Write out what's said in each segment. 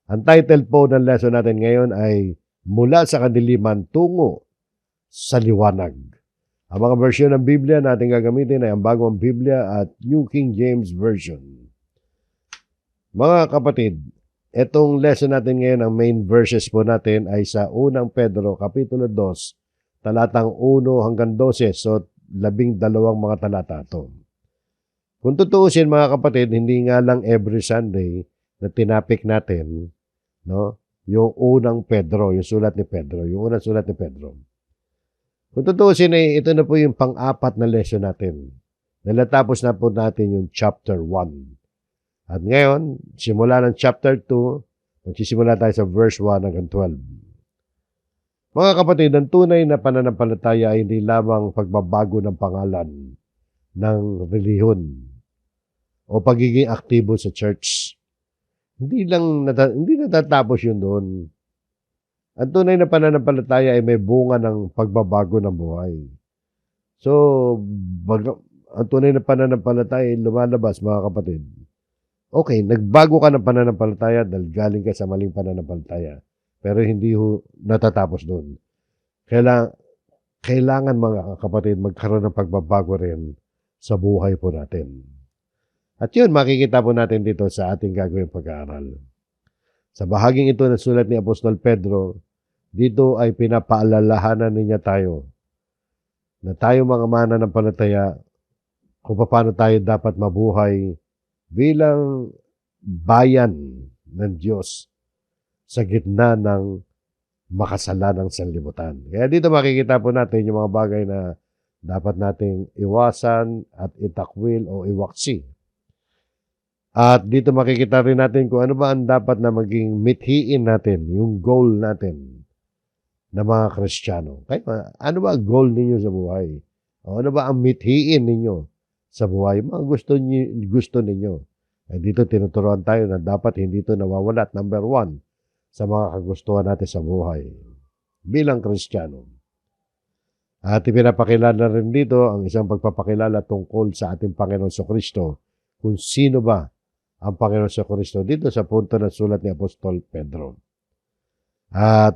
Ang title po ng lesson natin ngayon ay Mula sa Kadiliman Tungo sa Liwanag. Ang mga version ng Biblia na ating gagamitin ay ang Bagong Biblia at New King James Version. Mga kapatid, itong lesson natin ngayon, ang main verses po natin ay sa unang Pedro, Kapitulo 2, talatang 1 hanggang 12, so 12 mga talata ito. Kung tutuusin mga kapatid, hindi nga lang every Sunday na tinapik natin, no, yung unang Pedro, yung sulat ni Pedro, yung unang sulat ni Pedro. Kung tutuusin, ito na po yung pang-apat na lesson natin. Nalatapos na po natin yung chapter 1. At ngayon, simula ng chapter 2, magsisimula tayo sa verse 1 hanggang 12. Mga kapatid, ang tunay na pananampalataya ay hindi lamang pagbabago ng pangalan ng relihiyon o pagiging aktibo sa church. Hindi natatapos yun doon. Ang tunay na pananampalataya ay may bunga ng pagbabago ng buhay. So, ang tunay na pananampalataya ay lumalabas, mga kapatid. Okay, nagbago ka ng pananampalataya dahil galing ka sa maling pananampalataya. Pero hindi natatapos doon. Kailangan mga kapatid magkaroon ng pagbabago rin sa buhay po natin. At yun, makikita po natin dito sa ating gagawing pag-aaral. Sa bahaging ito ng sulat ni Apostol Pedro, dito ay pinapaalalahanan niya tayo na tayo mga mananampalataya kung paano tayo dapat mabuhay bilang bayan ng Diyos sa gitna ng makasalanang sanlibutan. Kaya dito makikita po natin yung mga bagay na dapat nating iwasan at itakwil o iwaksi. At dito makikita rin natin kung ano ba ang dapat na maging mithiin natin, yung goal natin na mga Kristiyano. Kaya ano ba ang goal ninyo sa buhay? O ano ba ang mithiin ninyo sa buhay? Mga gusto ninyo. At dito tinuturuan tayo na dapat hindi ito nawawala at number 1 sa mga kagustuhan natin sa buhay bilang Kristiyano. At ipinapakilala rin dito ang isang pagpapakilala tungkol sa ating Panginoon Kristo kung sino ba ang Panginoon Kristo dito sa punto ng sulat ni Apostol Pedro. At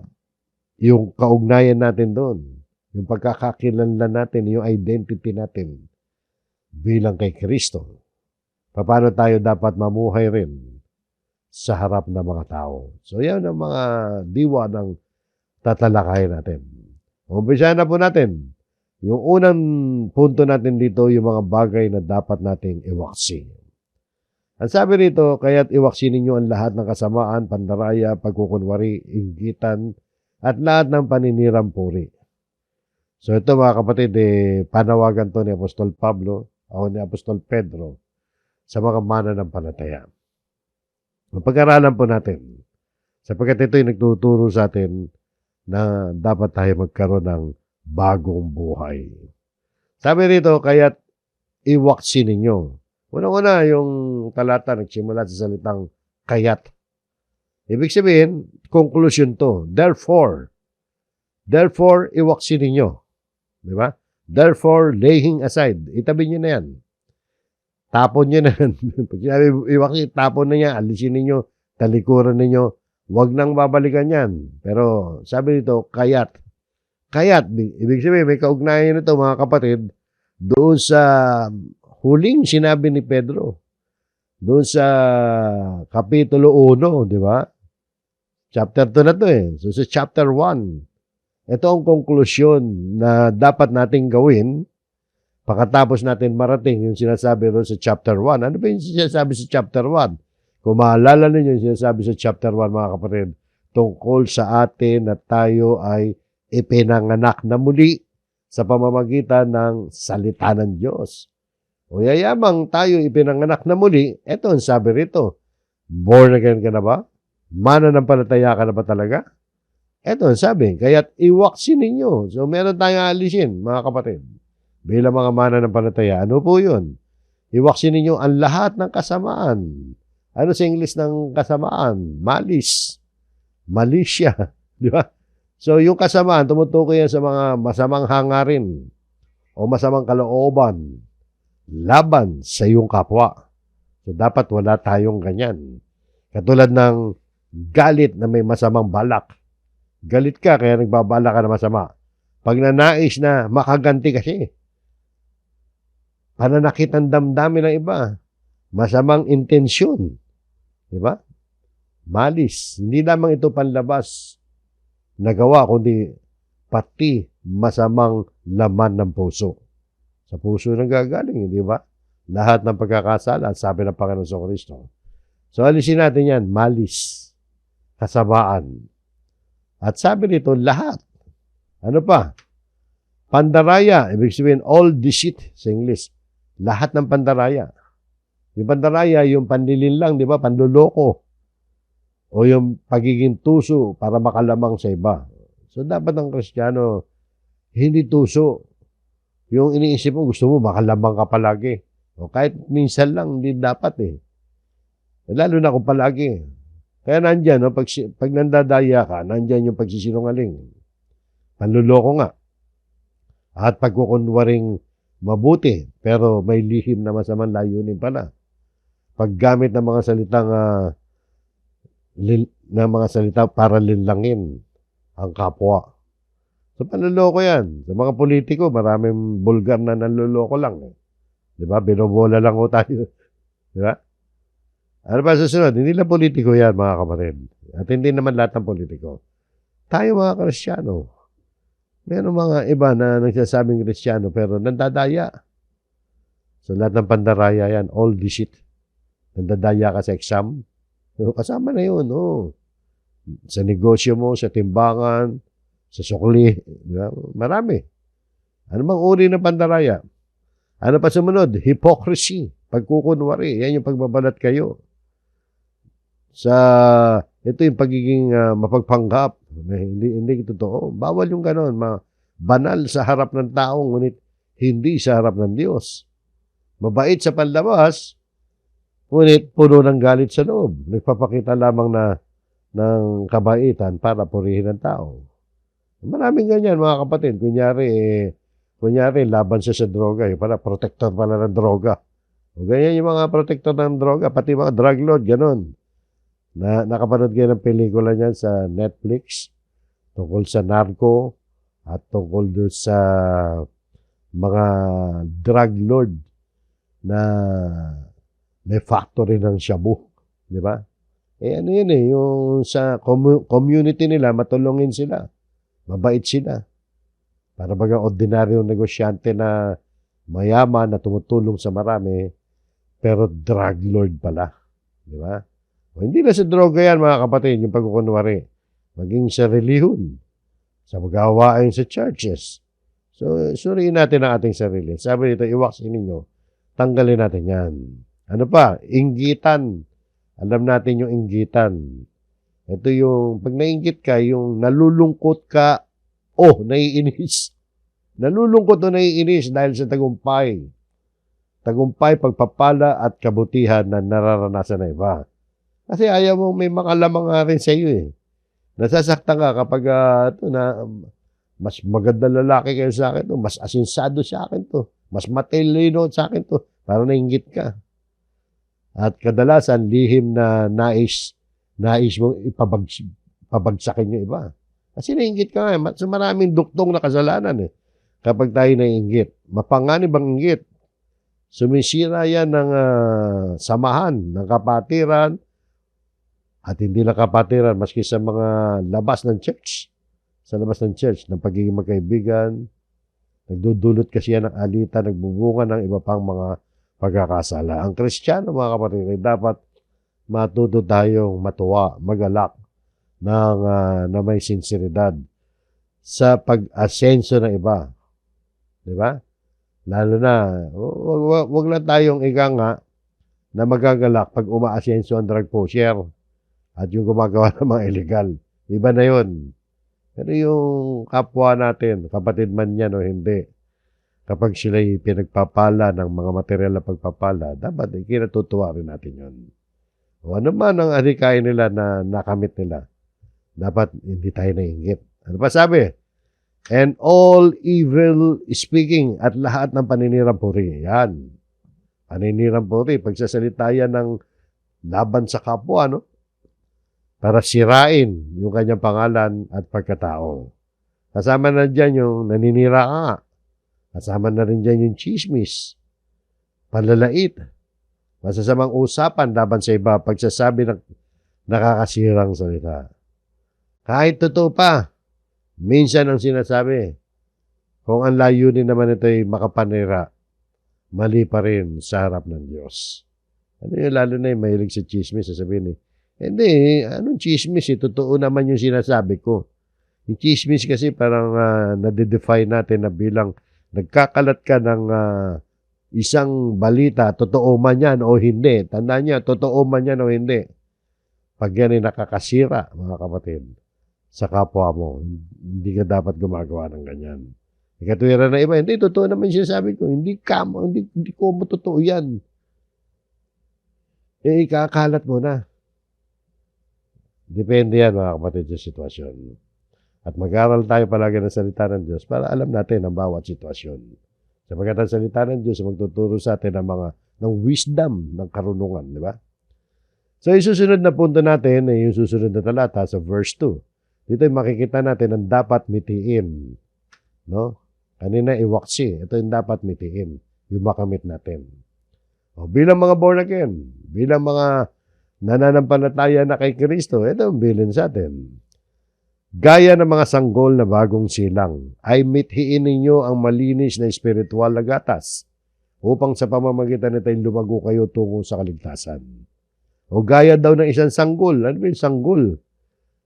yung kaugnayan natin doon, yung pagkakakilanlan natin, yung identity natin bilang kay Kristo. Paano tayo dapat mamuhay rin sa harap ng mga tao. So yan ang mga diwa ng tatalakayin natin. Umpisa na po natin. Yung unang punto natin dito, yung mga bagay na dapat nating iwaksi. Ang sabi rito, kaya't iwaksi ninyo ang lahat ng kasamaan, pandaraya, pagkukunwari, inggitan, at lahat ng paninirang puri. So ito mga kapatid, panawagan to ni Apostol Pablo o ni Apostol Pedro sa mga mananampalataya. Pag-aralan po natin, sapagkat ito'y nagtuturo sa atin na dapat tayo magkaroon ng bagong buhay. Sabi rito, kaya't iwaksi ninyo. Unang-una, yung talata nagsimula sa salitang kayat. Ibig sabihin, conclusion to. Therefore, iwaksi ninyo. Di ba? Therefore, laying aside. Itabi nyo na yan. Tapon nyo na yan. Pag sinabi, iwaksi, tapon na yan. Alisin ninyo, talikuran ninyo. Huwag nang babalikan yan. Pero sabi dito, kayat. Kayat, ibig sabihin, may kaugnayan nito mga kapatid, doon sa huling sinabi ni Pedro. Doon sa Kapitulo 1, di ba? Chapter 2 na to So sa chapter 1, ito ang konklusyon na dapat nating gawin pagkatapos natin marating yung sinasabi doon sa chapter 1. Ano ba yung sinasabi sa chapter 1? Kung maalala ninyo yung sinasabi sa chapter 1, mga kapatid, tungkol sa atin na tayo ay ipinanganak na muli sa pamamagitan ng salita ng Diyos. O yayamang tayo ipinanganak na muli, eto ang sabi rito, born again ka na ba? Mananampalataya ka na ba talaga? Eto ang sabi, kaya't iwaksi ninyo. So meron tayong alisin, mga kapatid. Bilang mga mananampalataya, ano po yun? Iwaksi ninyo ang lahat ng kasamaan. Ano sa English ng kasamaan? Malice. Malisya. Di ba? So yung kasamaan, tumutukoy yan sa mga masamang hangarin o masamang kalooban laban sa iyong kapwa. So, dapat wala tayong ganyan. Katulad ng galit na may masamang balak. Galit ka kaya nagbabala ka na masama. Pag nanais na makaganti kasi, pananakit ng damdamin ng iba, masamang intensyon, di ba? Malis, hindi lamang ito panlabas na gawa, kundi pati masamang laman ng puso. Sa puso nang gagaling, di ba? Lahat ng pagkakasala, sabi ng Panginoon Kristo. So, alisin natin yan, malis, kasamaan. At sabi nito, lahat. Ano pa? Pandaraya, ibig sabihin, all deceit sa English. Lahat ng pandaraya. Yung pandaraya, yung panlilin lang, di ba? Panluloko. O yung pagiging tuso para makalamang sa iba. So, dapat ang Kristiyano, hindi tuso. Yung iniisip mo, gusto mo, makalamang ka palagi. O kahit minsan lang, hindi dapat eh. Lalo na kung palagi. Kaya nandyan, no, pag nandadaya ka, nandyan yung pagsisinungaling. Panluloko nga. At pagkukunwaring mabuti, pero may lihim na masamang layunin pala. Paggamit ng mga salitang mga salita para linlangin ang kapwa. So, panluloko yan. Sa mga politiko, maraming bulgar na nanluloko lang. Eh. Di ba? Binobola lang ko tayo. Di ba? Ano ba susunod? Hindi lang politiko yan, mga kapatid. At hindi naman lahat ng politiko. Tayo mga Kristiyano. Meron mga iba na nagsasabing Kristiyano pero nandadaya. So, lahat ng pandaraya yan, all deceit. Nandadaya ka sa exam. So, kasama na yun, oh. Sa negosyo mo, sa timbangan, sa sukli, di ba? Marami. Ano bang uri ng pandaraya? Ano pa sumunod? Hypocrisy. Pagkukunwari. Yan yung pagbabalat kayo. Ito yung pagiging mapagpanggap. Hindi totoo. Bawal yung ganon. Banal sa harap ng tao, ngunit hindi sa harap ng Diyos. Mabait sa panlabas, ngunit puno ng galit sa loob. Nagpapakita lamang ng kabaitan para purihin ng tao. Maraming ganyan, mga kapatid. Kunyari, laban siya sa droga. Yung pala, protector pala ng droga. O ganyan yung mga protector ng droga, pati mga drug lord, ganon. Nakapanood kayo ng pelikula niyan sa Netflix tungkol sa narco at tungkol doon sa mga drug lord na may factory ng shabu. Di ba? Ano yun eh, yung sa community nila, matulungin sila. Mabait sila. Para baga ordinaryong negosyante na mayaman na tumutulong sa marami, pero drug lord pala. Di ba? O, hindi na sa droga yan, mga kapatid, yung pagkukunwari. Maging sa relihiyon, sa magawain sa churches. So, suriin natin ang ating sarili. Sabi nito, iwaksin ninyo, tanggalin natin yan. Ano pa? Inggitan. Alam natin yung inggitan. Ito yung, pag nainggit ka, yung nalulungkot ka, naiinis. Nalulungkot o naiinis dahil sa tagumpay. Tagumpay, pagpapala at kabutihan na nararanasan ng iba. Kasi ayaw mo may makalamang nga rin sa iyo eh. Nasasaktan ka kapag mas maganda lalaki kayo sa akin to, mas asinsado sa akin to, mas matalino sa akin to, para nainggit ka. At kadalasan, lihim na nais mong ipabagsakin yung iba. Kasi nainggit ka nga eh. So maraming duktong na kasalanan eh. Kapag tayo nainggit. Mapanganib ang inggit. Sumisira yan ng samahan, ng kapatiran, at hindi lang kapatiran, maski sa mga labas ng church. Sa labas ng church, ng pagiging magkaibigan, nagdudulot kasi yan ng alita, nagbubunga ng iba pang mga pagkakasala. Ang Kristiyano, mga kapatid, ay dapat matuto tayong matuwa, magalak, na may sinseridad sa pag-asenso ng iba. Di ba? Lalo na, wag lang tayong nga na magagalak pag umaasenso ang drug pusher at yung gumagawa ng mga illegal. Iba na yun. Pero yung kapwa natin, kapatid man yan o hindi, kapag sila'y pinagpapala ng mga material na pagpapala, dapat kinatutuwa rin natin yun. O ano man ang adhikain nila na nakamit nila, dapat hindi tayo nainggit. Ano pa sabi? And all evil speaking at lahat ng paninirang puri. Yan. Paninirang puri. Pagsasalita yan ng laban sa kapwa, no? para sirain yung kanyang pangalan at pagkatao. Kasama na dyan yung naninira ka. Kasama na rin dyan yung chismis, panlalait, masasamang usapan laban sa iba, pagsasabi ng nakakasirang salita. Kahit totoo pa, minsan ang sinasabi, kung ang layunin naman ito ay makapanira, mali pa rin sa harap ng Diyos. Ano yun, lalo na yung mahilig sa chismis, sasabihin hindi, anong chismis? Totoo naman yung sinasabi ko. Yung chismis kasi parang nadedefine natin na bilang nagkakalat ka ng isang balita, totoo man yan o hindi. Tandaan niya, totoo man yan o hindi. Pag yan ay nakakasira, mga kapatid, sa kapwa mo, hindi ka dapat gumagawa ng ganyan. Ikatwiran na iba, hindi, totoo naman siya sabi ko, hindi ko mo totoo yan. Ikakalat mo na. Depende yan, mga kapatid, sa sitwasyon. At mag-aral tayo palagi ng salita ng Diyos para alam natin ang bawat sitwasyon. Sapagkat ang salita ng Diyos magtuturo sa atin ng wisdom, ng karunungan, di ba? So, yung susunod na punto natin ay yung susunod na talata sa verse 2. Dito ay makikita natin ang dapat mitiin. No? Kanina iwaksi. Ito yung dapat mitiin. Yung makamit natin. O, bilang mga born again, bilang mga nananampalataya na kay Kristo, ito ang bilin sa atin. Gaya ng mga sanggol na bagong silang, ay mithiin ninyo ang malinis na espiritual na gatas upang sa pamamagitan nito ay lumago kayo tungo sa kaligtasan. O gaya daw ng isang sanggol. Ano ba yung sanggol?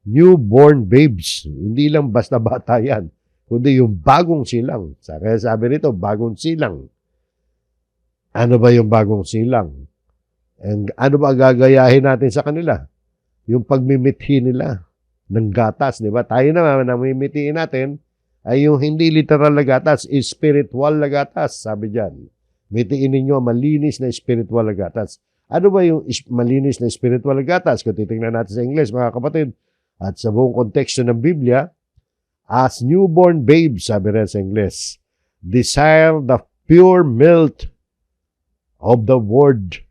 Newborn babes. Hindi lang basta bata yan, kundi yung bagong silang. Kaya sabi nito, bagong silang. Ano ba yung bagong silang? And ano ba gagayahin natin sa kanila? Yung pagmimithi nila ng gatas, di ba? Tayo naman, namimitiin natin ay yung hindi literal na gatas, spiritual na gatas, sabi dyan. Mitiin ninyo ang malinis na spiritual na gatas. Ano ba yung malinis na spiritual na gatas? Kung titingnan natin sa English, mga kapatid, at sa buong konteksto ng Biblia, as newborn babes, sabi rin sa English, desire the pure milk of the word.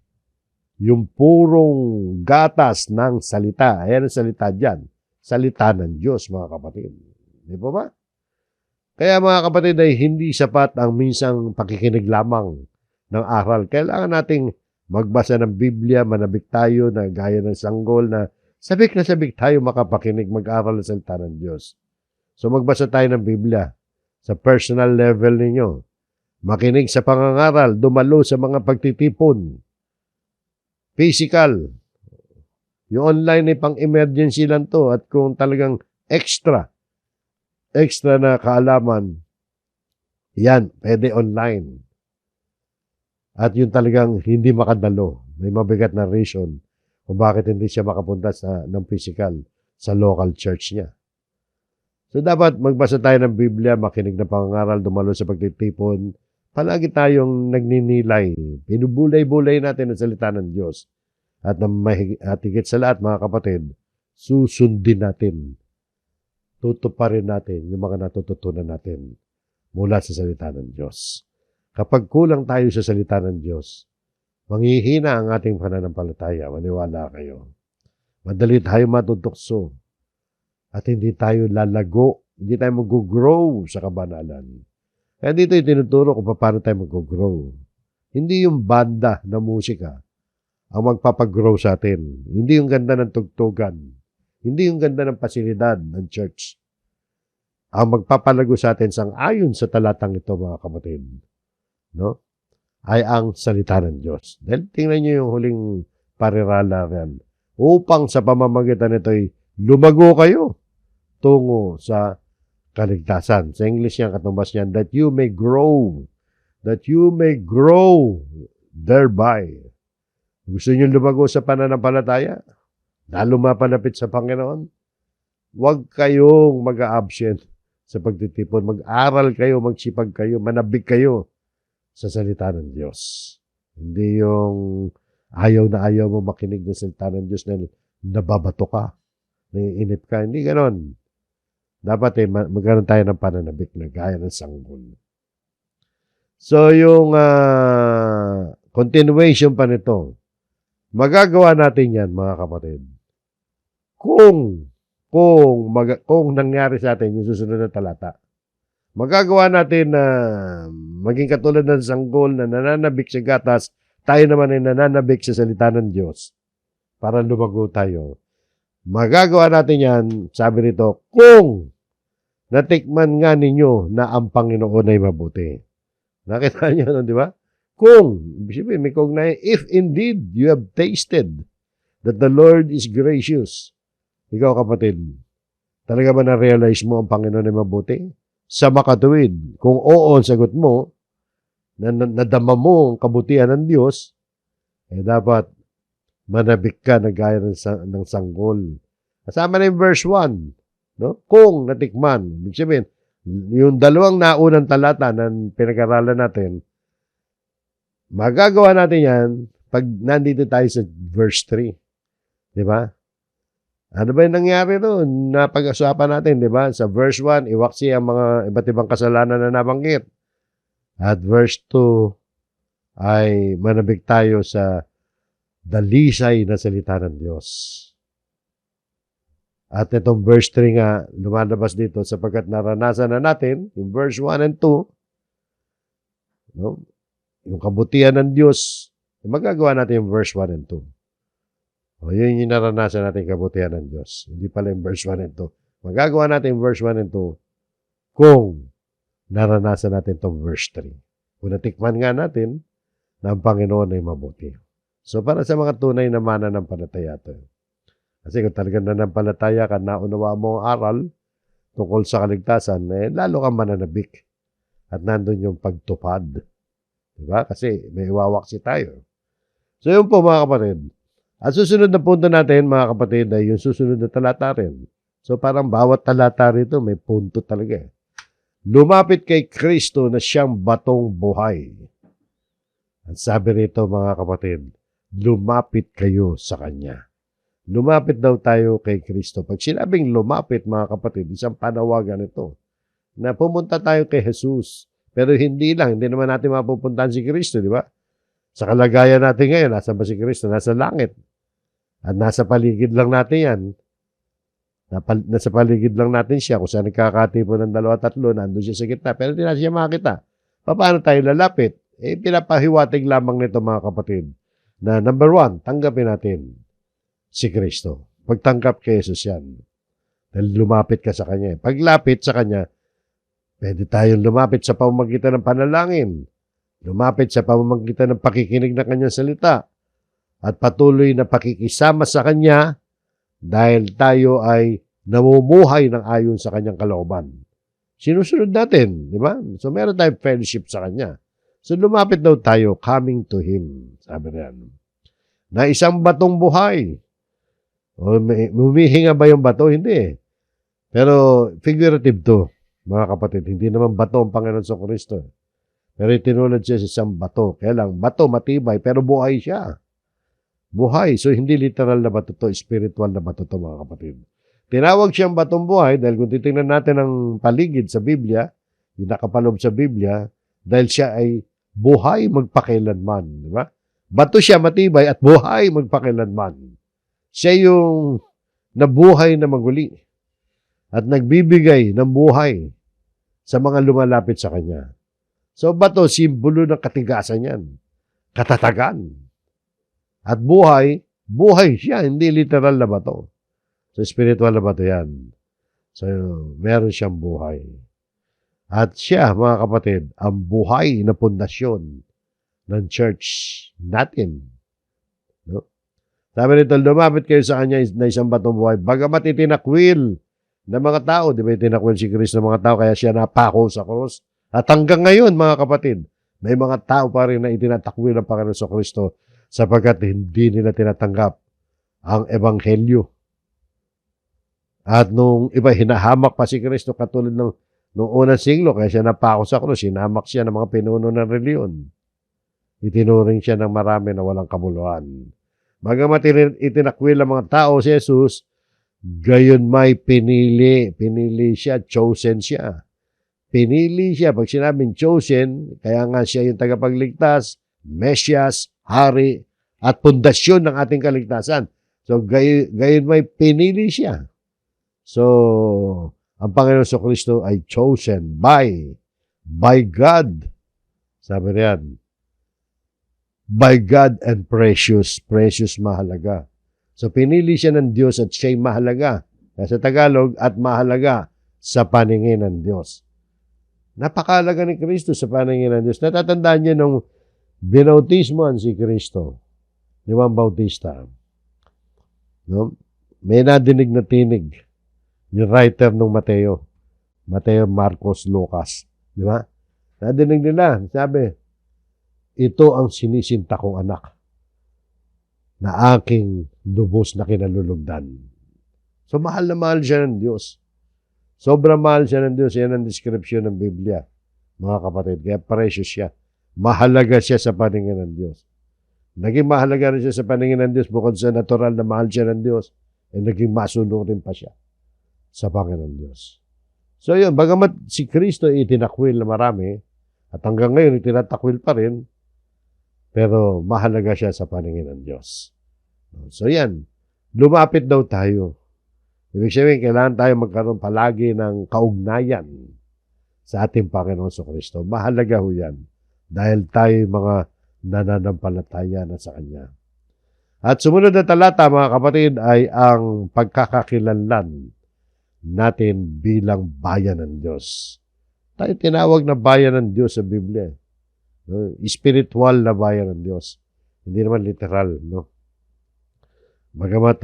Yung purong gatas ng salita. Ayan ang salita dyan. Salita ng Diyos, mga kapatid. Di ba ba? Kaya mga kapatid ay hindi sapat ang minsang pakikinig lamang ng aral. Kailangan nating magbasa ng Biblia, manabik tayo na gaya ng sanggol na sabik tayo makapakinig, mag-aral ng salita ng Diyos. So magbasa tayo ng Biblia sa personal level ninyo. Makinig sa pangangaral, dumalo sa mga pagtitipon. Physical. Yung online ay pang-emergency lang to at kung talagang extra na kaalaman, yan, pwede online. At yung talagang hindi makadalo, may mabigat na reason kung bakit hindi siya makapunta ng physical sa local church niya. So dapat magbasa tayo ng Biblia, makinig ng pangangaral, dumalo sa pagtitipon, palagi tayong nagninilay, pinubulay-bulay natin ang salita ng Diyos. At higit sa lahat, mga kapatid, susundin natin, tutuparin natin yung mga natututunan natin mula sa salita ng Diyos. Kapag kulang tayo sa salita ng Diyos, manghihina ang ating pananampalataya, maniwala kayo. Madali tayo matutokso at hindi tayo lalago, hindi tayo mag-grow sa kabanalan. Kaya dito yung tinuturo kung paano tayo mag-grow. Hindi yung banda na musika ang magpapagrow sa atin. Hindi yung ganda ng tugtugan. Hindi yung ganda ng pasilidad ng church. Ang magpapalago sa atin sang-ayon sa talatang ito, mga kapatid, no? Ay ang salita ng Diyos. Dahil tingnan niyo yung huling parirala yan. Upang sa pamamagitan nito ay lumago kayo tungo sa kaligtasan. Sa English yan, katumbas niyan, that you may grow thereby. Gusto niyo lumago sa pananampalataya? Lalo mapalapit sa Panginoon? Huwag kayong mag-a-absent sa pagtitipon. Mag-aral kayo, magsipag kayo, manabik kayo sa salita ng Diyos. Hindi yung ayaw na ayaw mo makinig ng salita ng Diyos na nababato ka, naiinip ka. Hindi ganon. Dapat magkaroon tayo ng pananabik na gaya ng sanggol. So yung continuation pa nito, magagawa natin yan, mga kapatid, kung nangyari sa atin yung susunod na talata. Magagawa natin na maging katulad ng sanggol na nananabik sa gatas, tayo naman ay nananabik sa salita ng Diyos para lumago tayo. Magagawa natin yan, sabi nito, kung natikman nga ninyo na ang Panginoon ay mabuti. Nakita niyo, di ba? Kung, may kung na, if indeed you have tasted that the Lord is gracious. Ikaw kapatid, talaga ba na-realize mo ang Panginoon ay mabuti? Sa makatuwid, kung oo ang sagot mo, nadama mo ang kabutihan ng Diyos, dapat manabik ka na gaya ng sanggol. Kasama na yung verse 1, no? Kung natikman, ibig sabihin, yung dalawang naunang talata na pinag-aralan natin, magagawa natin yan pag nandito tayo sa verse 3. Di ba? Ano ba yung nangyari doon? Napag-usapan natin, di ba? Sa verse 1, iwaksi ang mga iba't ibang kasalanan na nabanggit. At verse 2, ay manabik tayo sa dalisay na salita ng Diyos. At itong verse 3 nga, lumalabas dito sapagkat naranasan na natin, yung verse 1 and 2, no? Yung kabutihan ng Diyos, magagawa natin yung verse 1 and 2. O, yun yung naranasan natin kabutihan ng Diyos. Hindi pala yung verse 1 and 2. Magagawa natin yung verse 1 and 2 kung naranasan natin itong verse 3. Kung natikman nga natin na ang Panginoon ay mabuti. So, para sa mga tunay na mananampalataya ito. Kasi kung talagang nanampalataya ka, naunawa mo ang aral tungkol sa kaligtasan, lalo kang mananabik. At nandun yung pagtupad. Diba? Kasi may iwawaksi tayo. So, yun po mga kapatid. At susunod na punto natin, mga kapatid, ay yung susunod na talata rin. So, parang bawat talata rito may punto talaga. Lumapit kay Kristo na siyang batong buhay. At sabi rito, mga kapatid, lumapit kayo sa Kanya. Lumapit daw tayo kay Kristo. Pag sinabing lumapit, mga kapatid, isang panawagan ito, na pumunta tayo kay Jesus. Pero hindi naman natin mapupuntahan si Kristo, di ba? Sa kalagayan natin ngayon, nasa ba si Kristo? Nasa langit. At nasa paligid lang natin yan. Nasa paligid lang natin siya. Kung saan nagkakatipo ng 2-3, nandun siya sa gitna. Pero hindi natin siya makita. Paano tayo lalapit? Pinapahiwatig lamang nito mga kapatid. Na number 1, tanggapin natin si Kristo. Pagtanggap kay Jesus yan. Dahil lumapit ka sa Kanya. Paglapit sa Kanya, pwede tayong lumapit sa pamamagitan ng panalangin. Lumapit sa pamamagitan ng pakikinig ng Kanyang salita. At patuloy na pakikisama sa Kanya dahil tayo ay namumuhay ng ayon sa Kanyang kalooban. Sinusunod natin, di ba? So, meron tayong fellowship sa Kanya. So, lumapit daw tayo, coming to Him, sabi niyan. Na isang batong buhay. O, humihinga ba yung bato? Hindi. Pero, figurative to, mga kapatid. Hindi naman bato ang Panginoon sa Kristo. Pero itinulad siya sa isang bato. Kaya lang, bato matibay, pero buhay siya. Buhay. So, hindi literal na bato to, spiritual na bato to, mga kapatid. Tinawag siyang batong buhay dahil kung titingnan natin ang paligid sa Biblia, yung nakapalob sa Biblia, dahil siya ay buhay magpakailanman. Di ba? Bato siya matibay at buhay magpakailanman. Siya yung nabuhay na maguli at nagbibigay ng buhay sa mga lumalapit sa Kanya. So, bato, simbolo ng katigasan yan. Katatagan. At buhay, buhay siya, hindi literal na bato. So, spiritual na bato yan. So, meron siyang buhay. At siya, mga kapatid, ang buhay na pundasyon ng church natin. No? Sabi nito, lumapit kayo sa Kanya na isang batong buhay. Bagamat itinakwil ng mga tao, di ba itinakwil si Kristo ng mga tao, kaya siya napako sa krus. At hanggang ngayon, mga kapatid, may mga tao pa rin na itinatakwil ng Panginoon sa Kristo sapagkat hindi nila tinatanggap ang Ebanghelyo. At nung iba, hinahamak pa si Kristo katulad ng noong unang siglo, kaya siya napako sa krus, hinahamak siya ng mga pinuno ng reliyon. Itinuring siya ng marami na walang kabuluhan. Bagamat itinakwil ang mga tao si Jesus, gayon may pinili siya, chosen siya. Pinili siya. Pag sinabing chosen, kaya nga siya yung tagapagligtas, Mesyas, Hari, at pundasyon ng ating kaligtasan. So, gayon may pinili siya. So, ang Panginoon sa Kristo ay chosen by God. Sabi riyan, by God and precious. Precious, mahalaga. So, pinili siya ng Diyos at siya'y mahalaga. Sa Tagalog, at mahalaga sa paningin ng Diyos. Napakahalaga ni Kristo sa paningin ng Diyos. Natatandaan niyo nung binautismoan si Kristo, ni Juan Bautista. No? May nadinig na tinig yung writer ng Mateo, Marcos, Lucas. Di ba? Nadinig nila, sabi, ito ang sinisinta kong anak na aking lubos na kinalulugdan. So, mahal na mahal siya ng Diyos. Sobrang mahal siya ng Diyos. Yan ang description ng Biblia, mga kapatid. Kaya precious siya. Mahalaga siya sa paningin ng Diyos. Naging mahalaga rin siya sa paningin ng Diyos bukod sa natural na mahal siya ng Diyos, naging masunurin pa siya sa Panginoon Diyos. So yun, bagamat si Kristo itinakwil na marami, at hanggang ngayon itinatakwil pa rin, pero mahalaga siya sa paningin ng Diyos. So yan, lumapit daw tayo. Ibig sabihin, kailangan tayo magkaroon palagi ng kaugnayan sa ating Panginoon sa Kristo. Mahalaga ho yan. Dahil tayo mga nananampalataya na sa Kanya. At sumunod na talata, mga kapatid, ay ang pagkakakilanlan natin bilang bayan ng Diyos. Tayo tinawag na bayan ng Diyos sa Biblia. No? Spiritual na bayan ng Diyos. Hindi naman literal, no? Bagamat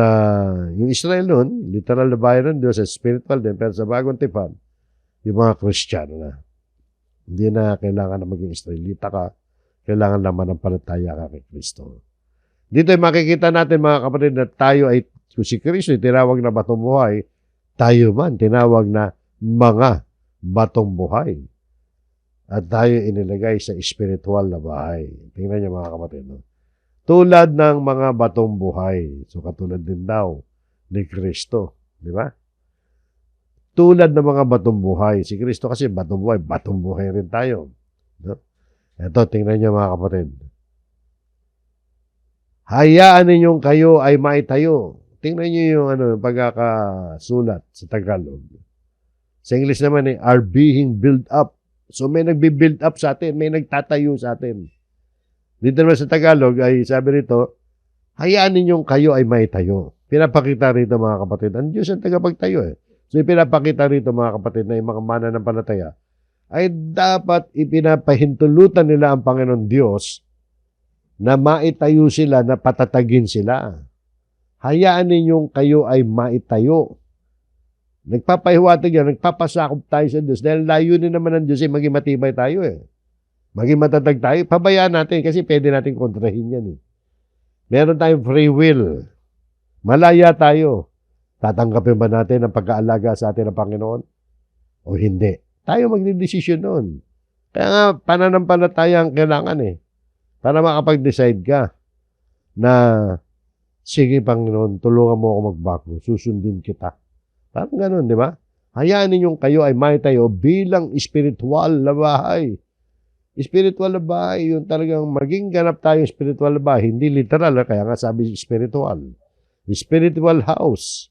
yung Israel noon, literal na bayan ng Diyos, spiritual din, pero sa bagong tipan, yung mga Kristiyano na. Hindi na kailangan na maging Israelita ka, kailangan naman ng palataya ka kay Kristo. Dito ay makikita natin, mga kapatid, na tayo ay, kung si Kristo ay tinawag na batong buhay, tayo man tinawag na mga batong buhay. At tayo inilagay sa spiritual na bahay. Tingnan niyo, mga kapatid, no? Tulad ng mga batong buhay. So, katulad din daw ni Kristo. Di ba? Tulad ng mga batong buhay. Si Kristo kasi batong buhay rin tayo. No? Ito, tingnan niyo, mga kapatid. Hayaan ninyong kayo ay maitayo. Tingnan niyo yung pagkakasulat sa Tagalog. Sa English naman are being built up. So, may nagbi-build up sa atin. May nagtatayo sa atin. Dito naman sa Tagalog ay sabi rito, hayaan ninyong kayo ay maitayo. Pinapakita rito, mga kapatid, ang Diyos ang tagapagtayo eh. So pinapakita rito, mga kapatid, na yung mga mananampalataya ay dapat ipinapahintulutan nila ang Panginoon Diyos na maitayo sila, na patatagin sila. Hayaan ninyong kayo ay maitayo. Nagpapahiwatig yan, nagpapasakop tayo sa Diyos dahil layunin naman ng Diyos ay maging matibay tayo eh. Maging matatag tayo, pabayaan natin kasi pwede natin kontrahin yan eh. Meron tayong free will. Malaya tayo. Tatanggapin ba natin ang pag-aalaga sa atin ng Panginoon? O hindi? Tayo magdidesisyon noon. Kaya nga, pananampalataya ang kailangan eh. Para makapag-decide ka na, sige Panginoon, tulungan mo ako magbago, susundin kita. Parang ganun, di ba? Hayaan ninyong kayo ay maitayo bilang spiritual na bahay. Spiritual na bahay, yung talagang maging ganap tayo spiritual na bahay, hindi literal, kaya nga sabi spiritual. Spiritual house.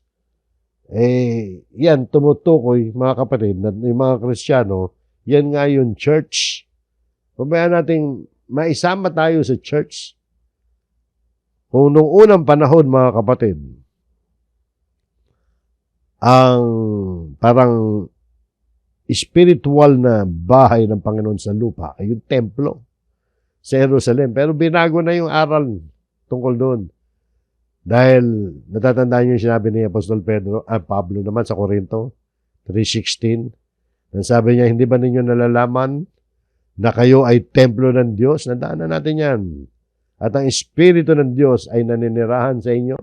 Yan, tumutukoy, mga kapatid, na yung mga Kristiyano, yan nga yung church. Pabayaan natin, maisama tayo sa church. Kung nung unang panahon, mga kapatid, ang parang spiritual na bahay ng Panginoon sa lupa ay yung templo sa Jerusalem. Pero binago na yung aral tungkol doon. Dahil natatandaan niyo yung sinabi ni Apostol Pablo naman sa Corinto 3:16. Nang sabi niya, hindi ba ninyo nalalaman na kayo ay templo ng Diyos? Nadaanan natin yan. At ang Espiritu ng Diyos ay naninirahan sa inyo.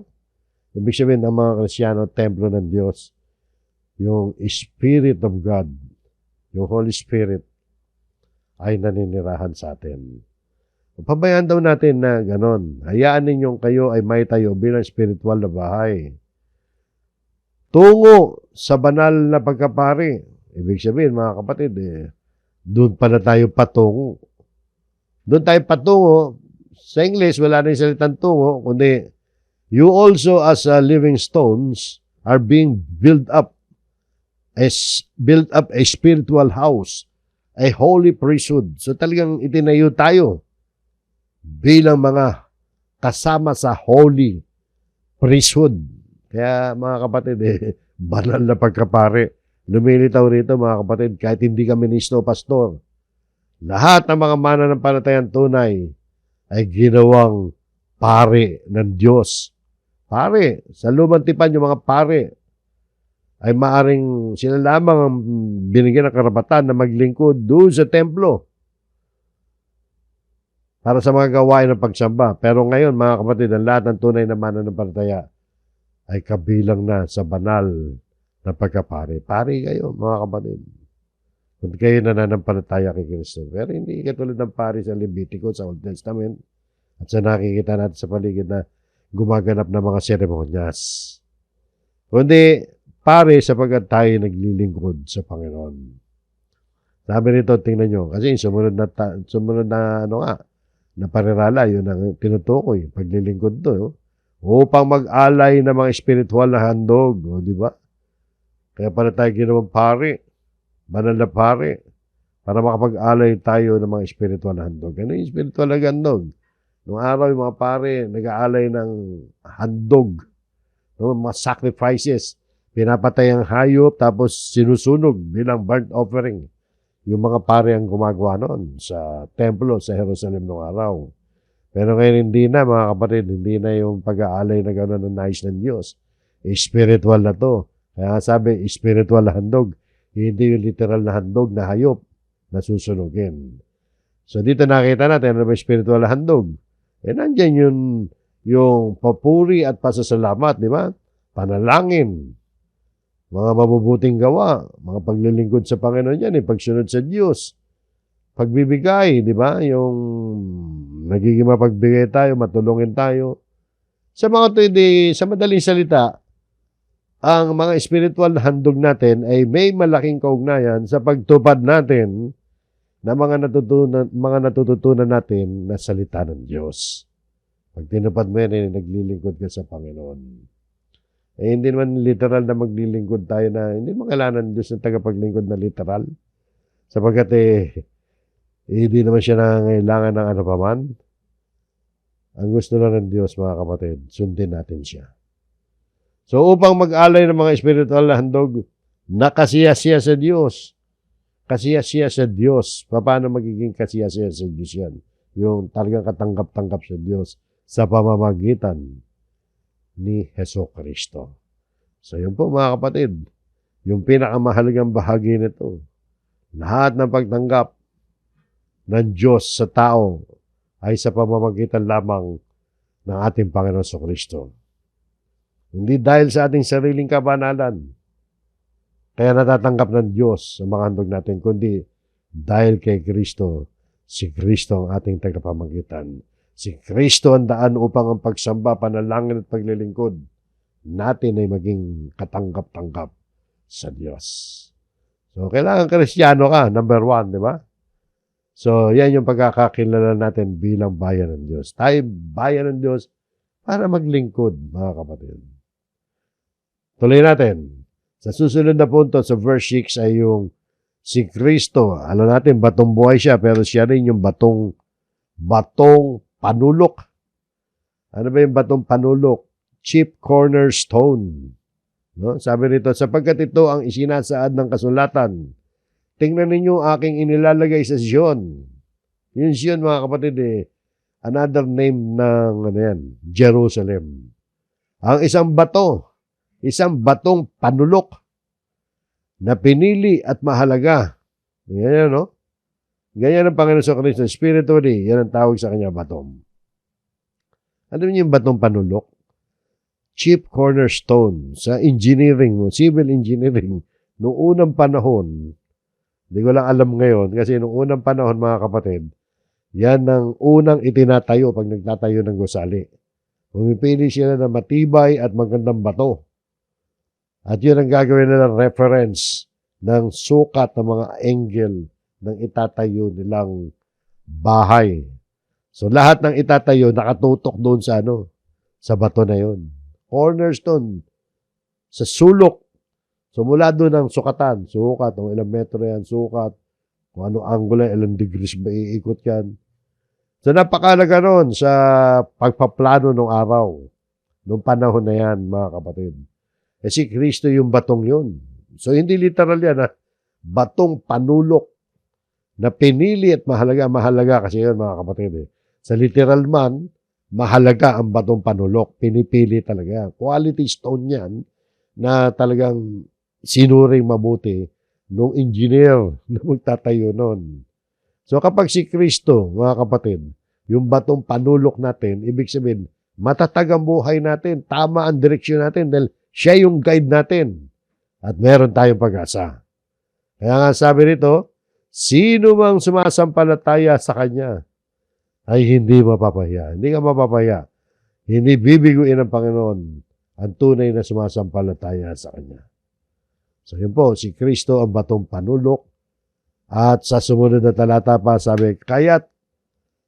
Ibig sabihin ng mga Kristiyano, templo ng Diyos. Yung Spirit of God, yung Holy Spirit, ay naninirahan sa atin. Pabayaan daw natin na ganon. Hayaan ninyong kayo ay may tayo bilang spiritual na bahay. Tungo sa banal na pagkapari. Ibig sabihin, mga kapatid, doon pala tayo patungo. Doon tayo patungo. Sa English, wala na yung salitang tungo, kundi You also as living stones are being built up a spiritual house, a holy priesthood. So talagang itinayo tayo bilang mga kasama sa holy priesthood. Kaya mga kapatid, banal na pagkapare. Lumilitaw rito mga kapatid, kahit hindi ka ministro o pastor. Lahat ng mga mananampalatayang tunay ay ginawang pare ng Diyos. Pare, sa lumang tipan yung mga pare ay maaring sila lamang ang binigyan ng karapatan na maglingkod doon sa templo para sa mga gawain ng pagsamba. Pero ngayon, mga kapatid, ang lahat ng tunay na mananampalataya ay kabilang na sa banal na pagkapare. Pare kayo, mga kapatid. Kung kayo nananampalataya kay Kristo. Pero hindi katulad ng pare sa Levitico, sa Old Testament, at sa nakikita natin sa paligid na gumaganap ng mga seremonyas. Kundi, pare sapagkat tayo naglilingkod sa Panginoon. Sabi nito, tingnan nyo, kasi sumunod na na parirala, yun ang tinutukoy, paglilingkod to, no? Upang mag-alay ng mga espiritual na handog, o, di ba? Kaya pala tayo ginawang pare, banal na pare, para makapag-alay tayo ng mga espiritual na handog. Ano yung espiritual na handog? Noong araw, yung mga pare, nag-aalay ng handog, no? Mga sacrifices, pinapatay ang hayop, tapos sinusunog bilang burnt offering. Yung mga pare ang gumagawa noon sa templo sa Jerusalem noong araw. Pero ngayon hindi na, mga kapatid, hindi na yung pag-aalay na gano'n ng nais ng Diyos. Spiritual na to. Kaya sabi, spiritual na handog. Hindi yung literal na handog na hayop na susunugin. So dito nakita natin, ano ba spiritual na handog? Nandyan yung papuri at pasasalamat, di ba? Panalangin. Mga mabubuting gawa, mga paglilingkod sa Panginoon yan, pagsunod sa Diyos, pagbibigay, di ba? Yung nagiging mapagbigay tayo, matulungin tayo. Sa madaling salita, ang mga spiritual na handog natin ay may malaking kaugnayan sa pagtupad natin na mga natututunan natin na salita ng Diyos. Pag tinupad mo yan, naglilingkod ka sa Panginoon. Hindi naman literal na maglilingkod tayo na, hindi mo kailangan ng Diyos ng tagapaglingkod na literal. Sapagkat hindi naman siya nangangailangan ng ano paman. Ang gusto lang ng Diyos, mga kapatid, sundin natin siya. So upang mag-alay ng mga spiritual na handog, nakasiyasiya sa Diyos. Kasiyasiya sa Diyos. Paano magiging kasiyasiya sa Diyos yan? Yung talagang katanggap-tanggap sa Diyos sa pamamagitan ni Jesucristo. So yun po mga kapatid, yung pinakamahalagang bahagi nito, lahat ng pagtanggap ng Diyos sa tao ay sa pamamagitan lamang ng ating Panginoon Jesucristo. Hindi dahil sa ating sariling kabanalan, kaya natatanggap ng Diyos ang mga handog natin, kundi dahil kay Kristo, si Kristo ang ating tagapamagitan. Si Kristo ang daan upang ang pagsamba, panalangin at paglilingkod natin ay maging katanggap-tanggap sa Diyos. So, kailangan Kristiyano ka, number 1, di ba? So, yan yung pagkakakilala natin bilang bayan ng Diyos. Tayo bayan ng Diyos para maglingkod, mga kapatid. Tuloy natin. Sa susunod na punto, sa verse 6 ay yung si Kristo. Alam natin, batong buhay siya, pero siya rin yung batong panulok. Ano ba yung batong panulok? Chief cornerstone. No? Sabi nito, sapagkat ito ang isinasaad ng kasulatan. Tingnan ninyo aking inilalagay sa Zion. Yung Zion, mga kapatid, another name ng Jerusalem. Ang isang batong panulok na pinili at mahalaga. Ganyan, no? Ganyan ang Panginoon sa Kristo. Spiritually, yan ang tawag sa kanya, batong. Ano yung batong panulok? Chief cornerstone sa engineering mo, civil engineering. Noong unang panahon, hindi ko lang alam ngayon, kasi noong unang panahon, mga kapatid, yan ang unang itinatayo pag nagtatayo ng gusali. Pumipili sila ng matibay at magandang bato. At yun ang gagawin nila reference ng sukat ng mga angle ng itatayo nilang bahay. So lahat ng itatayo nakatutok doon sa sa bato na yun. Cornerstone, sa sulok. So mula doon ang sukatan, sukat, kung ilang metro yan, sukat, kung anong angulo, ilang degrees ba iikot yan. So napakalaga nun sa pagpaplano ng araw, noong panahon na yan, mga kapatid. Eh si Kristo yung batong yun. So hindi literal yan, ha? Batong panulok na pinili at mahalaga kasi yun, mga kapatid. Eh. Sa literal man, mahalaga ang batong panulok. Pinipili talaga. Quality stone yan na talagang sinuring mabuti nung engineer na magtatayo nun. So kapag si Kristo, mga kapatid, yung batong panulok natin, ibig sabihin, matatag ang buhay natin, tama ang direksyon natin dahil siya yung guide natin. At meron tayong pag-asa. Kaya nga sabi rito, sino mang sumasampalataya sa Kanya ay hindi mapapaya. Hindi ka mapapaya. Hindi bibiguin ng Panginoon ang tunay na sumasampalataya sa Kanya. So yun po, si Kristo ang batong panulok. At sa sumunod na talata pa, sabi, kaya't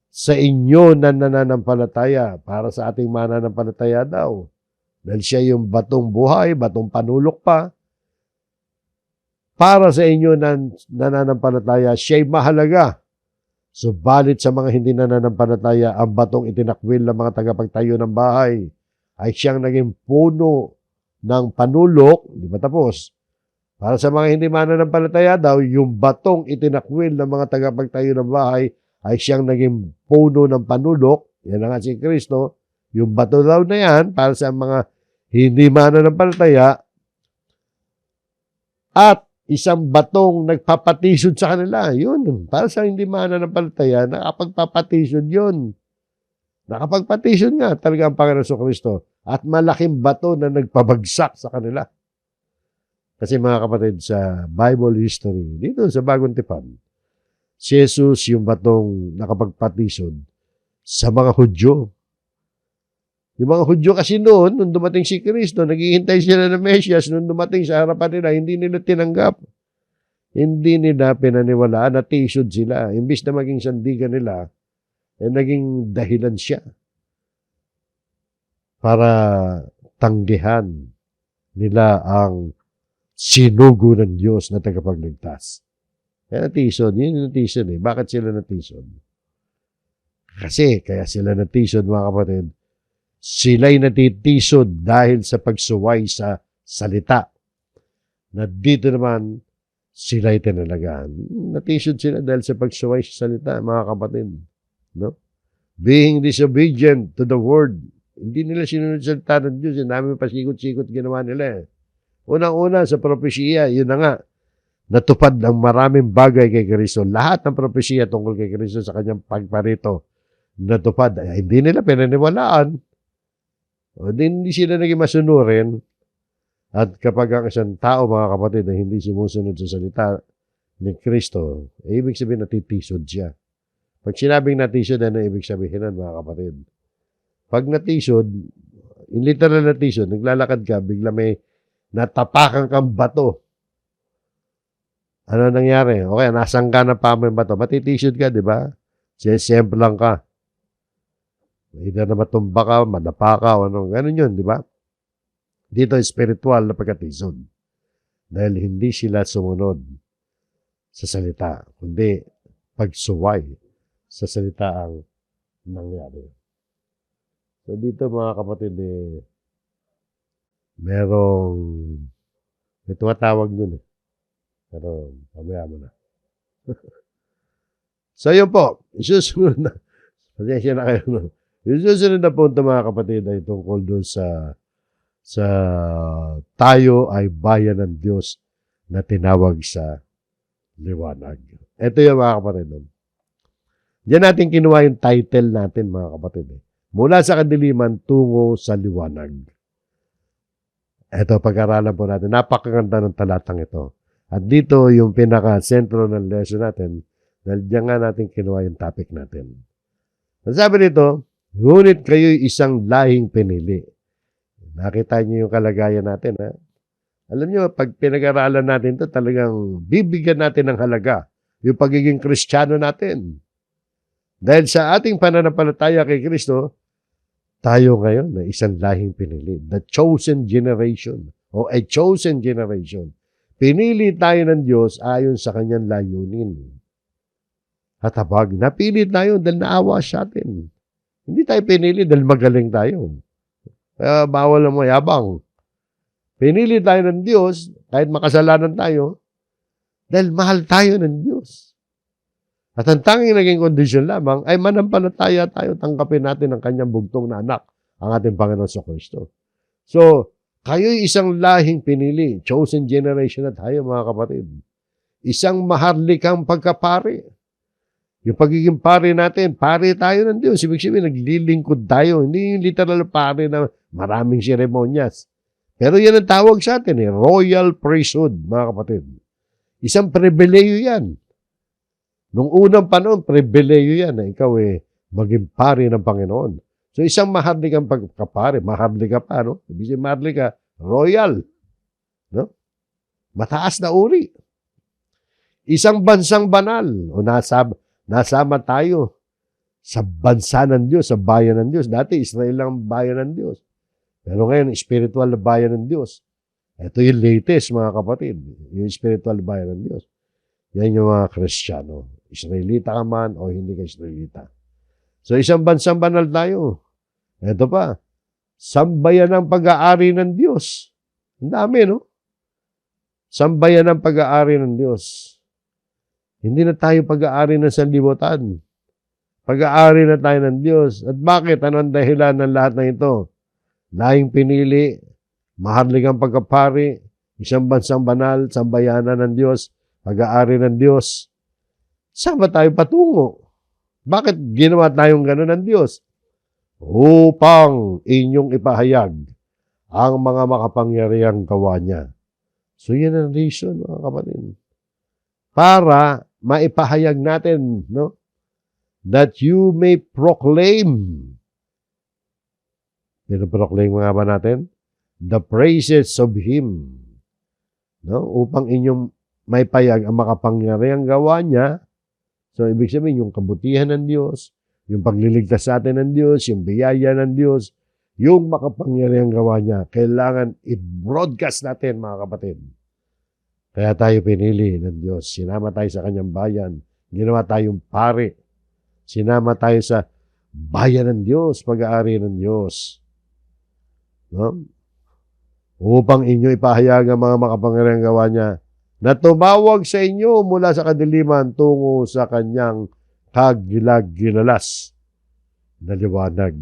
sa inyo na nananampalataya, para sa ating mananampalataya daw. Dahil siya yung batong buhay, batong panulok pa. Para sa inyo na nananampalataya, siya'y mahalaga. Subalit sa mga hindi nananampalataya, ang batong itinakwil ng mga tagapagtayo ng bahay ay siyang naging puno ng panulok. Di ba tapos? Para sa mga hindi mananampalataya daw, yung batong itinakwil ng mga tagapagtayo ng bahay ay siyang naging puno ng panulok. Yan na nga si Kristo. Yung bato daw na yan, para sa mga hindi mananampalataya, at isang batong nagpapatisod sa kanila. Yun. Para sa hindi mananampalataya, nakapagpapatisod yun. Nakapagpatisod nga talaga ang Panginoon Kristo. At malaking bato na nagpabagsak sa kanila. Kasi mga kapatid, sa Bible history, dito sa Bagong Tipan, si Jesus yung batong nakapagpatisod sa mga Hudyo. Yung mga Hudyo kasi noon, nung dumating si Kristo, naghihintay sila ng Mesias, nung dumating sa harapan nila, hindi nila tinanggap. Hindi nila pinaniwalaan, natisod sila. Imbis na maging sandigan nila, eh naging dahilan siya para tanggihan nila ang sinugo ng Diyos na tagapagligtas. Kaya natisod, yun yung natisod eh. Bakit sila natisod? Kasi, kaya sila natisod mga kapatid, sila'y natitisod dahil sa pagsuway sa salita. Na dito naman, sila'y tinalagaan. Natisod sila dahil sa pagsuway sa salita, mga kapatid. No? Being disobedient to the word. Hindi nila sinunod sa salita ng Diyos. Ang dami pasikot-sikot ginawa nila eh. Unang-una sa propesya, yun na nga, natupad ang maraming bagay kay Kristo. Lahat ng propesya tungkol kay Kristo sa kanyang pagparito, natupad. Ay, hindi nila pinaniwalaan. O, hindi sila naging masunurin. At kapag ang isang tao, mga kapatid, na hindi sumusunod sa salita ni Kristo, ibig sabihin natitisod siya. Pag sinabing natisod, ano ibig sabihin nun, mga kapatid? Pag natisod, in literal natisod, naglalakad ka, bigla may natapakan kang bato. Ano nangyari? Okay, nasangga na pa mo yung bato. Matitisod ka, di ba? Siyempre lang ka. Hindi na matumba ka, madapa ka, o ano. Ganun yun, di ba? Dito, spiritual na pagkatisod. Dahil hindi sila sumunod sa salita, kundi pagsuway sa salita ang nangyari. So dito mga kapatid, may tumatawag dun eh. Pero, pamaya mo na. So, yun po. Isusunod na. Pasensya na kayo. Isusunod na punto mga kapatid ay tungkol dun sa tayo ay bayan ng Diyos na tinawag sa liwanag. Ito yung mga kapatid. Diyan natin kinuha yung title natin mga kapatid. Mula sa kadiliman tungo sa liwanag. Ito, pag-aralan po natin. Napakaganda ng talatang ito. At dito yung pinaka-sentro ng lesson natin dahil diyan nga natin kinuha yung topic natin. Sabi nito, ngunit kayo'y isang lahing pinili. Nakita niyo yung kalagayan natin. Ha? Alam niyo, pag pinag-aralan natin to talagang bibigyan natin ng halaga yung pagiging Kristiyano natin. Dahil sa ating pananampalataya kay Kristo, tayo ngayon na isang lahing pinili. The chosen generation o a chosen generation. Pinili tayo ng Diyos ayon sa kanyang layunin. At habag, napili tayo dahil naawa sa atin. Hindi tayo pinili dahil magaling tayo. Kaya bawal ang mayabang. Pinili tayo ng Diyos, kahit makasalanan tayo, dahil mahal tayo ng Diyos. At ang tanging naging kondisyon lamang ay manampalataya tayo, tanggapin natin ang kanyang bugtong na anak, ang ating Panginoon sa Kristo. So, kayo'y isang lahing pinili, chosen generation na tayo mga kapatid. Isang maharlikang pagkapari. Yung pagiging pari natin, pari tayo ng Diyos. Ibig sabihin, naglilingkod tayo. Hindi yung literal pari na maraming seremonyas. Pero yan ang tawag sa atin, royal priesthood, mga kapatid. Isang pribileyo yan. Nung unang panahon, pribileyo yan na ikaw maging pari ng Panginoon. So isang maharlikang pagkapari, maharlika pa, no? Ibig sabihin, maharlika, royal. No? Mataas na uri. Isang bansang banal. O nasama tayo sa bansa ng Diyos, sa bayan ng Diyos. Dati, Israel lang bayan ng Diyos. Pero ngayon, spiritual na bayan ng Diyos. Ito yung latest, mga kapatid. Yung spiritual bayan ng Diyos. Yan yung mga Kristiyano. Israelita ka man o hindi ka Israelita. So, isang bansang banal tayo. Ito pa, sambayan ng pag-aari ng Diyos. Ang dami, no? Sambayan ng pag-aari ng Diyos. Hindi na tayo pag-aari ng sanlibutan. Pag-aari na tayo ng Diyos. At bakit? Ano ang dahilan ng lahat ng ito? Lahing pinili, maharlikang pagkapari, isang bansang banal, sambayanan ng Diyos, pag-aari ng Diyos. Saan ba tayo patungo? Bakit ginawa tayong gano'n ng Diyos? Upang inyong ipahayag ang mga makapangyarihang gawa niya. So yan ang reason, mga kapatid. Para maipahayag natin, no? That you may proclaim. Pinoproclaim nga ba natin? The praises of Him. No? Upang inyong may payag ang makapangyarihang gawa niya. So, ibig sabihin, yung kabutihan ng Diyos, yung pagliligtas sa atin ng Diyos, yung biyaya ng Diyos, yung makapangyarihang gawa niya, kailangan i-broadcast natin, mga kapatid. Kaya tayo pinili ng Diyos. Sinama tayo sa kanyang bayan. Ginawa tayong pari. Sinama tayo sa bayan ng Diyos, pag-aari ng Diyos. No? Upang inyo ipahayag ang mga makapangyarihang gawa niya na tumawag sa inyo mula sa kadiliman tungo sa kanyang kagilag-gilalas na liwanag.